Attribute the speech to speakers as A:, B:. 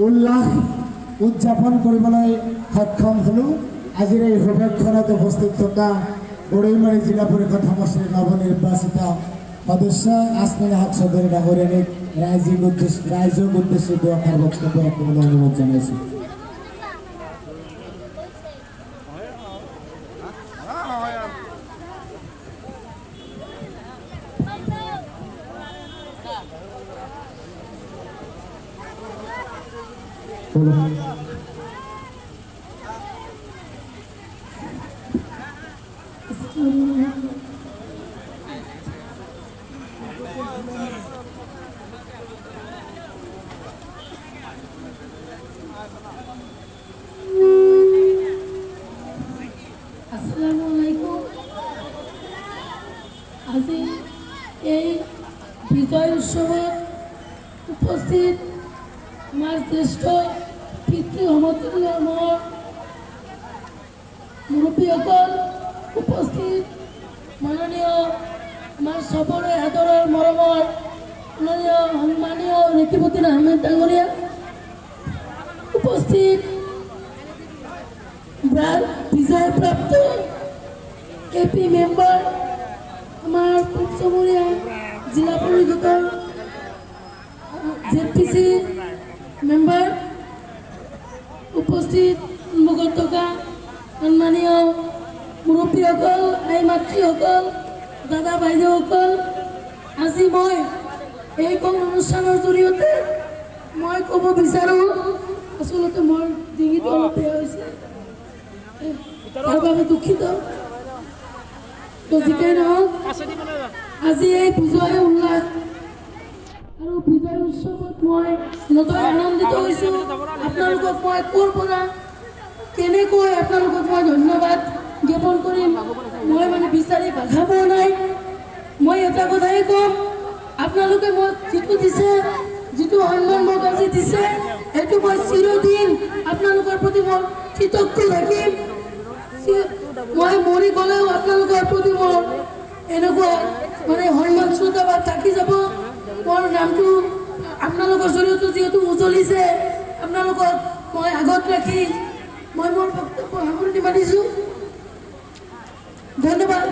A: উল্লাস উদযাপন কৰিবলৈ সক্ষম হ'লোঁ। আজিৰ এই সভাখনত উপস্থিত থকা গৰৈমাৰী জিলা পৰিষদ সমষ্টিৰ নৱনিৰ্বাচিত সদস্য আসমিনা হক চৌধুৰী ডাঙৰীয়ানীক ৰাইজক উদ্দেশ্যি দুআষাৰ বক্তব্য ৰাখিবলৈ অনুৰোধ জনাইছোঁ।
B: আসসালামুআলাইকুম। আজি এই বিজয় উৎসৱত উপস্থিত আমাৰ জ্যেষ্ঠ পিতৃ সমতুল্য মোৰ মুৰব্বীসকল, উপস্থিত মাননীয় আমাৰ চবৰে আদৰৰ মৰমৰ মাননীয় সন্মানীয় ৰেকিবুদ্দিন আহমেদ ডাঙৰীয়া, উপস্থিত বিজয়প্ৰাপ্ত এপি মেম্বাৰ, আমাৰ পূবচমৰীয়া জিলা পৰিষদৰ ZPC মেম্বাৰ, উপস্থিত সন্মুখত থকা সন্মানীয় মুৰব্বীসকল, আই মাতৃসকল, দাদা বাইদেউসকল, আজি মই এইখন অনুষ্ঠানৰ জৰিয়তে মই ক'ব বিচাৰোঁ, আচলতে মোৰ ডিঙিটো অলপ বেয়া হৈছে, তাৰ বাবে দুখিত। তো যিকেই নহওক, আজি এই বিজয় উল্লাস আৰু বিজয় উৎসৱত মই নথৈ আনন্দিত হৈছোঁ। আপোনালোকক মই ক'ৰ পৰা কেনেকৈ আপোনালোকক মই ধন্যবাদ জ্ঞাপন কৰিম মই বিচাৰি বাধা পোৱা নাই। মই এটা কথাই ক'ম, আপোনালোকে মোক যিটো দিছে, যিটো সন্মান মোক আজি দিছে, সেইটো মই চিৰদিন আপোনালোকৰ প্ৰতি মই কৃতজ্ঞ থাকিম। মই মৰি গ'লেও আপোনালোকৰ প্ৰতি মোৰ এনেকুৱা সন্মান শ্ৰদ্ধাভাৱ থাকি যাব। মোৰ নামটো আপোনালোকৰ জৰিয়তে যিহেতু উজলিছে, আপোনালোকক মই আগত ৰাখি মই মোৰ বক্তব্য সামৰণি মাৰিছোঁ। ধন্যবাদ।